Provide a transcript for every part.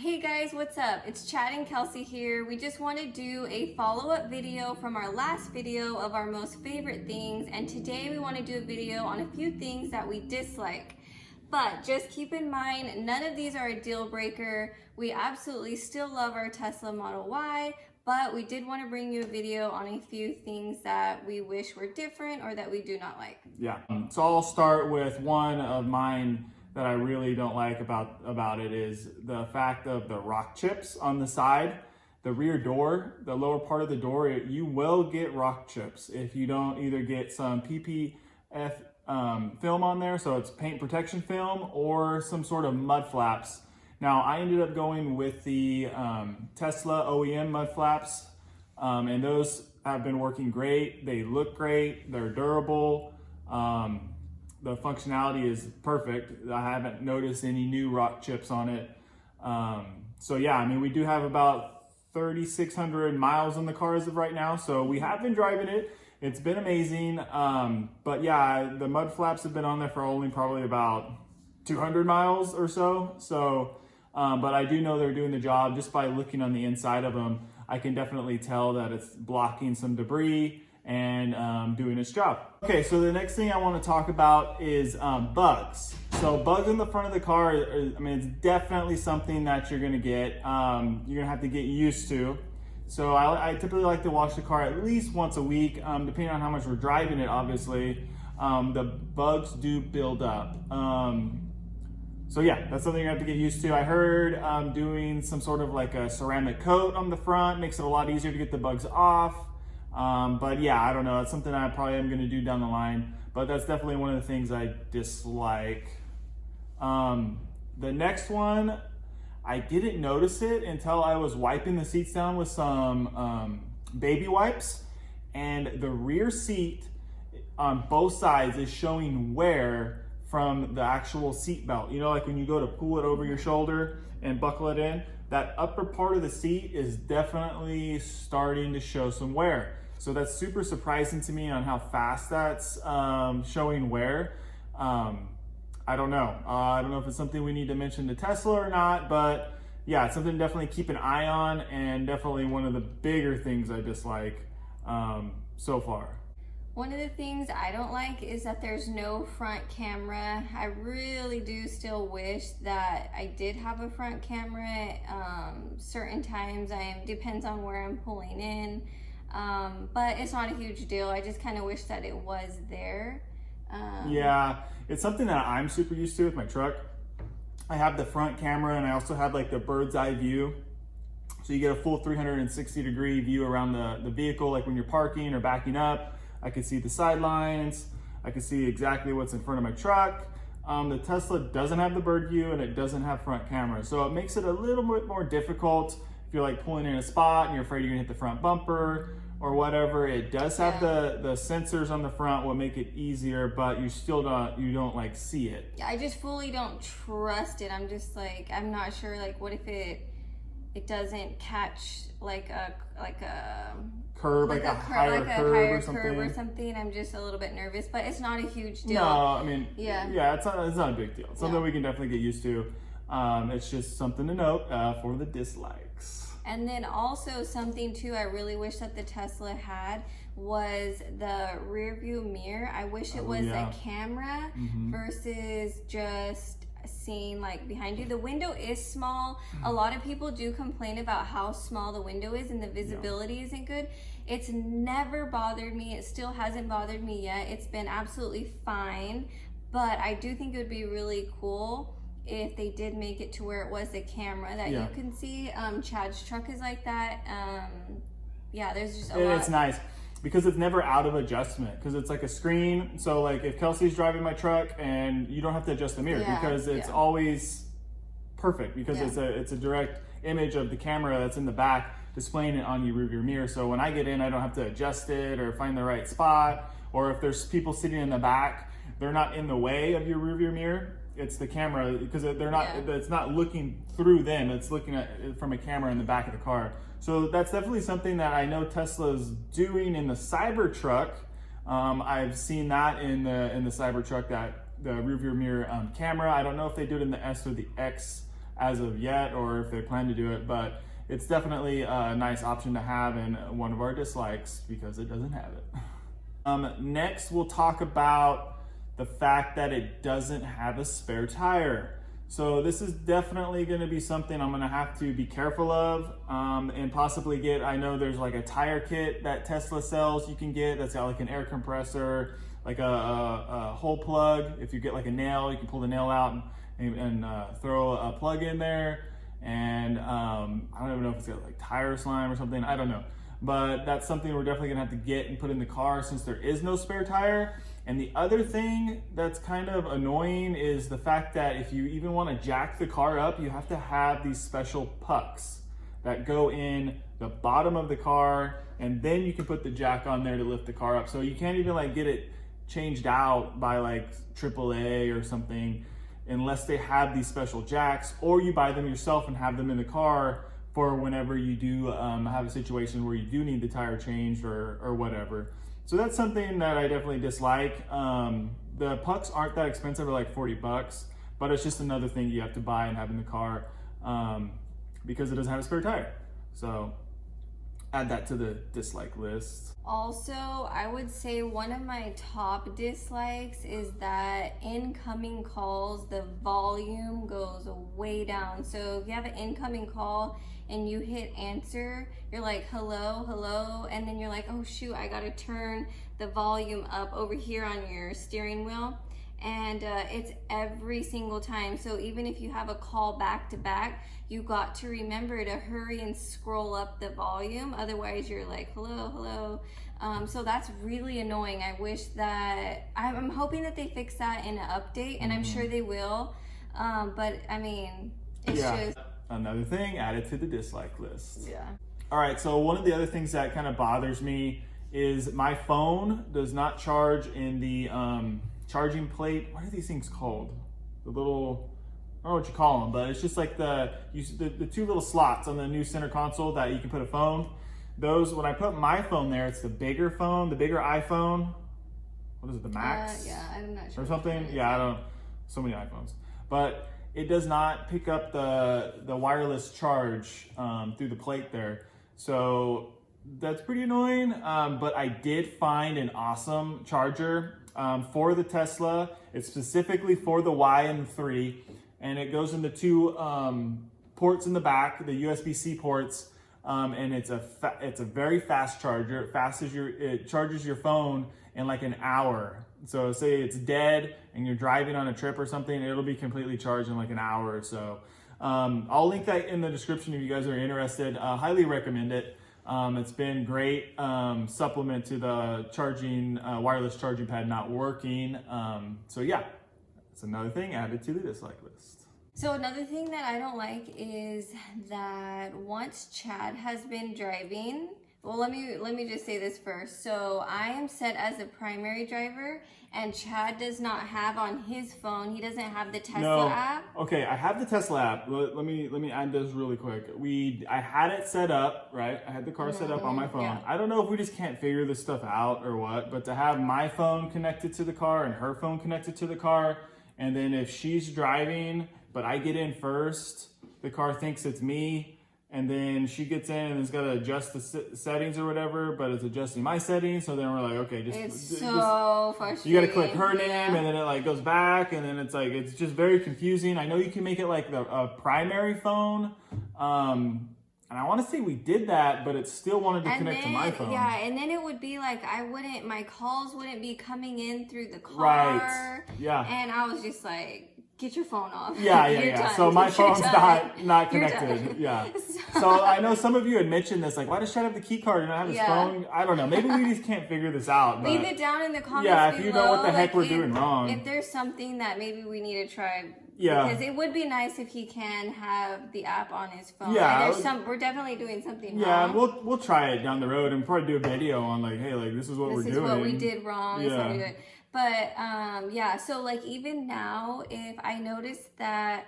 Hey guys, what's up? It's Chad and Kelsey here. We just want to do a follow-up video from our last video of our most favorite things, and today we want to do a video on a few things that we dislike. But just keep in mind, none of these are a deal breaker. We absolutely still love our Tesla Model Y, but we did want to bring you a video on a few things that we wish were different or that we do not like. Yeah, so I'll start with one of mine that I really don't like about it is the fact of the rock chips on the side. The rear door, the lower part of the door, you will get rock chips if you don't either get some PPF film on there, so it's paint protection film, or some sort of mud flaps. Now I ended up going with the Tesla OEM mud flaps, and those have been working great. They look great, they're durable. The functionality is perfect. I haven't noticed any new rock chips on it. So yeah, I mean, we do have about 3,600 miles on the car as of right now. So we have been driving it. It's been amazing. But yeah, the mud flaps have been on there for only probably about 200 miles or so. So, but I do know they're doing the job. Just by looking on the inside of them, I can definitely tell that it's blocking some debris and doing its job. Okay, so the next thing I want to talk about is bugs. So bugs in the front of the car, I mean, it's definitely something that you're gonna get. You're gonna have to get used to. So I typically like to wash the car at least once a week, depending on how much we're driving it, obviously. The bugs do build up. So yeah, that's something you have to get used to. I heard doing some sort of like a ceramic coat on the front makes it a lot easier to get the bugs off. But yeah, I don't know. It's something I probably am going to do down the line, but that's definitely one of the things I dislike. The next one, I didn't notice it until I was wiping the seats down with some baby wipes, and the rear seat on both sides is showing wear from the actual seat belt. You know, like when you go to pull it over your shoulder and buckle it in, that upper part of the seat is definitely starting to show some wear. So that's super surprising to me on how fast that's showing wear. I don't know. I don't know if it's something we need to mention to Tesla or not, but yeah, it's something to definitely keep an eye on, and definitely one of the bigger things I dislike so far. One of the things I don't like is that there's no front camera. I really do still wish that I did have a front camera. Certain times, depends on where I'm pulling in, but it's not a huge deal. I just kind of wish that it was there. Yeah, it's something that I'm super used to with my truck. I have the front camera, and I also have like the bird's eye view. So you get a full 360-degree view around the vehicle, like when you're parking or backing up. I can see the sidelines. I can see exactly what's in front of my truck. The Tesla doesn't have the bird view, and it doesn't have front camera. So it makes it a little bit more difficult if you're like pulling in a spot and you're afraid you're gonna hit the front bumper or whatever. It does have the sensors on the front, will make it easier, but you still don't like see it. I just fully don't trust it. I'm just like, I'm not sure, like what if it doesn't catch like a curve, like a higher curve or something. I'm just a little bit nervous, but it's not a huge deal. No, I mean, yeah, it's not a big deal. It's something we can definitely get used to. It's just something to note for the dislikes. And then also something too, I really wish that the Tesla had was the rear view mirror. I wish it was a camera versus just seeing like behind you. The window is small. A lot of people do complain about how small the window is and the visibility isn't good. It's never bothered me. It still hasn't bothered me yet. It's been absolutely fine, but I do think it would be really cool if they did make it to where it was a camera that you can see. Chad's truck is like that. Yeah, there's just a lot. It's nice because it's never out of adjustment, because it's like a screen. So like if Kelsey's driving my truck, and you don't have to adjust the mirror because it's always perfect, because it's a direct image of the camera that's in the back displaying it on your rearview mirror. So when I get in, I don't have to adjust it or find the right spot, or if there's people sitting in the back, they're not in the way of your rearview mirror. It's the camera, because they're not. It's not looking through them. It's looking at it from a camera in the back of the car. So that's definitely something that I know Tesla's doing in the Cybertruck. I've seen that in the Cybertruck, that the rearview mirror camera. I don't know if they do it in the S or the X as of yet, or if they plan to do it, but it's definitely a nice option to have and one of our dislikes because it doesn't have it. Next, we'll talk about the fact that it doesn't have a spare tire. So this is definitely going to be something I'm going to have to be careful of and possibly get. I know there's like a tire kit that Tesla sells you can get that's got like an air compressor, like a hole plug. If you get like a nail, you can pull the nail out and throw a plug in there. And I don't even know if it's got like tire slime or something. I don't know. But that's something we're definitely gonna have to get and put in the car since there is no spare tire. And the other thing that's kind of annoying is the fact that if you even want to jack the car up, you have to have these special pucks that go in the bottom of the car, and then you can put the jack on there to lift the car up. So you can't even like get it changed out by like AAA or something unless they have these special jacks, or you buy them yourself and have them in the car for whenever you do have a situation where you do need the tire changed or whatever. So that's something that I definitely dislike. The pucks aren't that expensive, they're like $40, but it's just another thing you have to buy and have in the car because it doesn't have a spare tire. So add that to the dislike list. Also, I would say one of my top dislikes is that incoming calls, the volume goes way down. So if you have an incoming call and you hit answer, you're like, hello, hello, and then you're like, oh shoot, I gotta turn the volume up over here on your steering wheel. And it's every single time. So even if you have a call back to back, you got to remember to hurry and scroll up the volume. Otherwise you're like, hello, hello. So that's really annoying. I wish that, I'm hoping that they fix that in an update, and I'm sure they will. But I mean, it's just another thing added to the dislike list. Yeah. All right, so one of the other things that kind of bothers me is my phone does not charge in the charging plate. What are these things called? The little, I don't know what you call them, but it's just like the two little slots on the new center console that you can put a phone. Those, when I put my phone there, it's the bigger phone, the bigger iPhone. What is it, the Max? Yeah, I'm not sure. Or something? Yeah, I don't, so many iPhones. But it does not pick up the wireless charge through the plate there. So that's pretty annoying, but I did find an awesome charger for the Tesla. It's specifically for the Y and the 3, and it goes into two ports in the back, the USB-C ports, and it's a very fast charger. It charges your phone in like an hour. So say it's dead and you're driving on a trip or something, it'll be completely charged in like an hour or so. I'll link that in the description if you guys are interested. Highly recommend it. It's been great supplement to the charging wireless charging pad not working. So yeah, it's another thing added to the dislike list. So another thing that I don't like is that once Chad has been driving, well, let me just say this first. So I am set as a primary driver, and Chad does not have on his phone, he doesn't have the Tesla app. Okay, I have the Tesla app. Let me add this really quick. I had it set up, right? I had the car set up on my phone. Yeah. I don't know if we just can't figure this stuff out or what, but to have my phone connected to the car and her phone connected to the car, and then if she's driving, but I get in first, the car thinks it's me, and then she gets in and it's got to adjust the settings or whatever, but it's adjusting my settings. So then we're like, okay, it's so frustrating. You got to click her name, and then it like goes back, and then it's like, it's just very confusing. I know you can make it like a primary phone. And I want to say we did that, but it still wanted to connect to my phone. Yeah, and then it would be like, my calls wouldn't be coming in through the car. Right, yeah. And I was just like, get your phone off. Yeah. So my phone's not connected. Yeah. So I know some of you had mentioned this, like, why does Chad have the key card and not have his phone? I don't know. Maybe we just can't figure this out. Leave it down in the comments below. If you know what the heck we're doing wrong. If there's something that maybe we need to try. Yeah. Because it would be nice if he can have the app on his phone. Yeah. We're definitely doing something wrong. Yeah, we'll try it down the road and probably do a video on like, hey, like this is what we're doing. This is what we did wrong. Yeah. But yeah, so like even now, if I notice that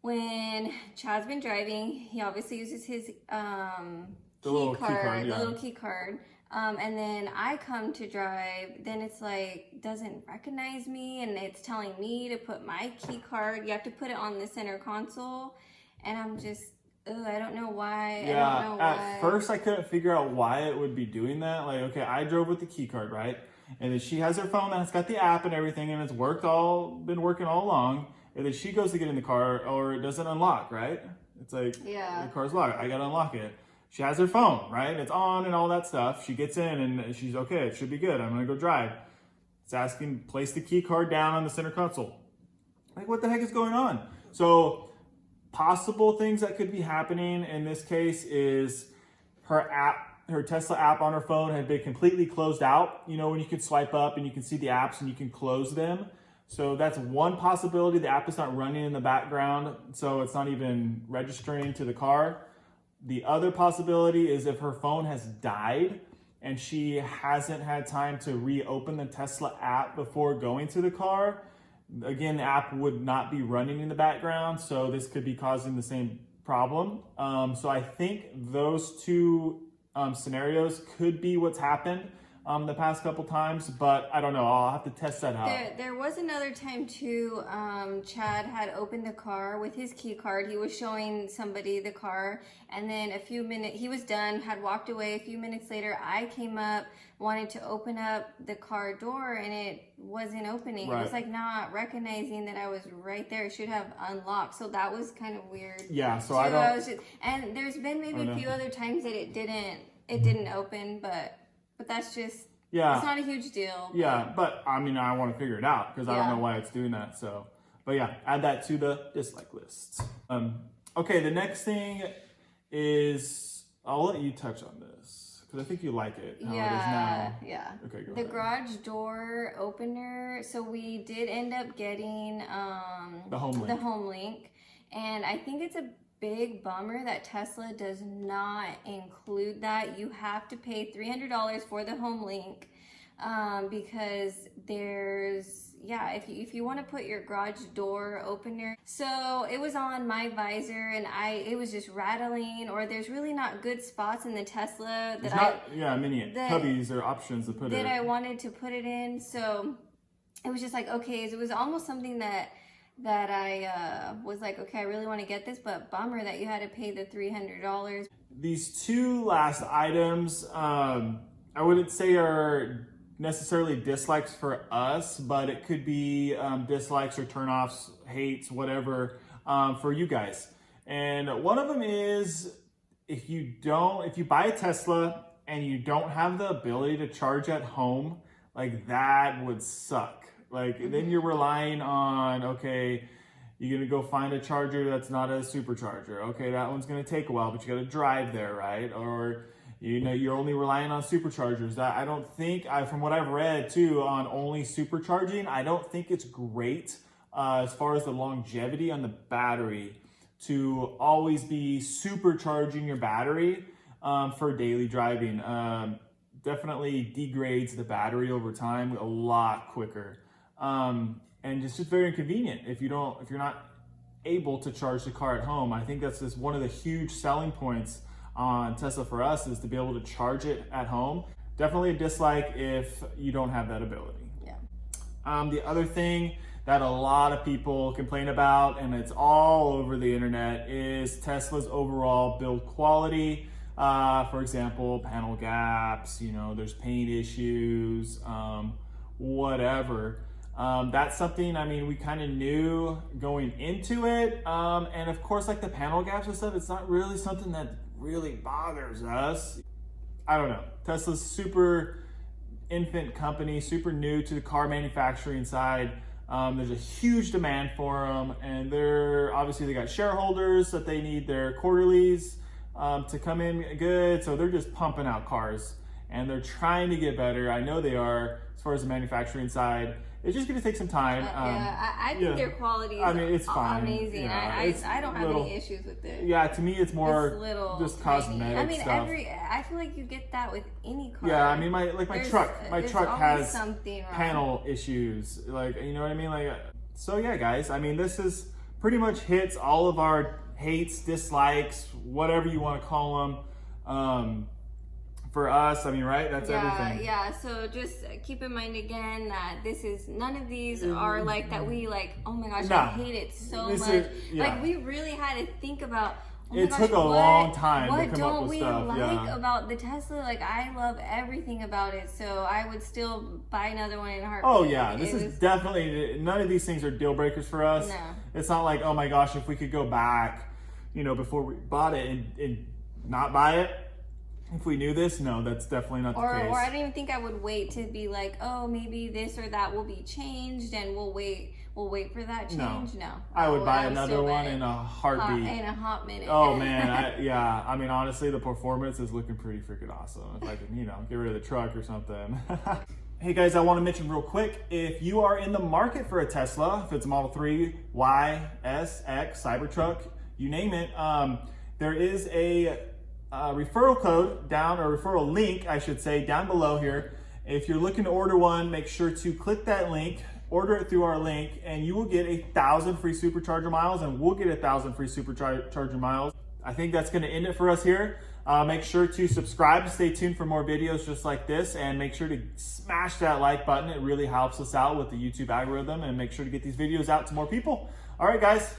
when Chad's been driving, he obviously uses his little key card. And then I come to drive, then it's like, doesn't recognize me, and it's telling me to put my key card. You have to put it on the center console. And I'm just, I don't know why. Yeah, I don't know at first I couldn't figure out why it would be doing that. Like, okay, I drove with the key card, right? And then she has her phone that's got the app and everything, and it's been working all along. And then she goes to get in the car, or it doesn't unlock, right? It's like, the car's locked. I gotta unlock it. She has her phone, right? It's on and all that stuff. She gets in and she's okay. It should be good. I'm gonna go drive. It's asking, place the key card down on the center console. Like, what the heck is going on? So, possible things that could be happening in this case is her Tesla app on her phone had been completely closed out. You know, when you can swipe up and you can see the apps and you can close them. So that's one possibility. The app is not running in the background, so it's not even registering to the car. The other possibility is if her phone has died and she hasn't had time to reopen the Tesla app before going to the car. Again, the app would not be running in the background, so this could be causing the same problem. So I think those two scenarios could be what's happened the past couple times, but I don't know. I'll have to test that out. There was another time too. Chad had opened the car with his key card. He was showing somebody the car, and then a few minutes, he was done, had walked away. A few minutes later, I came up, wanted to open up the car door, and it wasn't opening. Right. It was like not recognizing that I was right there. It should have unlocked. So that was kind of weird. Yeah. So and there's been maybe a few other times that it didn't open, but that's just, it's not a huge deal. Yeah, but I mean, I want to figure it out because I don't know why it's doing that. So, but yeah, add that to the dislike list. Okay, the next thing is, I'll let you touch on this because I think you like it. How it is now. Yeah. Okay, go The ahead. garage door opener. So we did end up getting the home link, and I think it's a big bummer that Tesla does not include that. You have to pay $300 for the home link because if you want to put your garage door opener. So it was on my visor and it was just rattling, or there's really not good spots in the Tesla many cubbies or options to put it in. I wanted to put it in. So it was just like, okay, it was almost something that I was like, okay, I really want to get this, but bummer that you had to pay the $300. These two last items, I wouldn't say are necessarily dislikes for us, but it could be dislikes or turnoffs, hates, whatever, for you guys. And one of them is if you buy a Tesla and you don't have the ability to charge at home, like that would suck. Like, then you're relying on, okay, you're going to go find a charger that's not a supercharger. Okay, that one's going to take a while, but you got to drive there, right? Or, you're only relying on superchargers. That I don't think, from what I've read too, on only supercharging, I don't think it's great as far as the longevity on the battery to always be supercharging your battery for daily driving. Definitely degrades the battery over time a lot quicker. And it's just very inconvenient if you're not able to charge the car at home. I think that's just one of the huge selling points on Tesla for us, is to be able to charge it at home. Definitely a dislike if you don't have that ability. Yeah. The other thing that a lot of people complain about, and it's all over the internet, is Tesla's overall build quality. For example, panel gaps, there's paint issues, whatever. That's something, we kind of knew going into it. And of course, like the panel gaps and stuff, it's not really something that really bothers us. I don't know. Tesla's super infant company, super new to the car manufacturing side. There's a huge demand for them, and they got shareholders that they need their quarterlies to come in good. So they're just pumping out cars, and they're trying to get better. I know they are, as far as the manufacturing side. It's just going to take some time. I think their quality is it's fine. Amazing. Yeah, I don't have any issues with it. Yeah, to me, it's more just cosmetic stuff. I feel like you get that with any car. Yeah, my truck has something panel issues. Like, you know what I mean? Like, so yeah, guys. This is pretty much hits all of our hates, dislikes, whatever you want to call them, for us, I mean, right? That's everything. Yeah, so just keep in mind again that none of these are like that we like, oh my gosh, I hate it so much. Like we really had to think about, oh my gosh, took a long time to come up with stuff. What don't we like about the Tesla? Like I love everything about it, so I would still buy another one in a heartbeat. Oh yeah, this is definitely, none of these things are deal breakers for us. No. It's not like, oh my gosh, if we could go back, you know, before we bought it and not buy it, if we knew this, no, that's definitely not the case. Or I don't even think I would wait to be like, oh, maybe this or that will be changed and we'll wait for that change. No. I would buy another one in a heartbeat. In a hot minute. Oh man, I mean, honestly, the performance is looking pretty freaking awesome. If I can, you know, get rid of the truck or something. Hey guys, I want to mention real quick, if you are in the market for a Tesla, if it's a Model 3, Y, S, X, Cybertruck, you name it, there is a referral code or referral link, I should say, down below here. If you're looking to order one, make sure to click that link, order it through our link, and you will get 1,000 free Supercharger miles, and we'll get 1,000 free Supercharger miles. I think that's going to end it for us here. Make sure to subscribe and stay tuned for more videos just like this, and make sure to smash that like button. It really helps us out with the YouTube algorithm, and make sure to get these videos out to more people. All right, guys,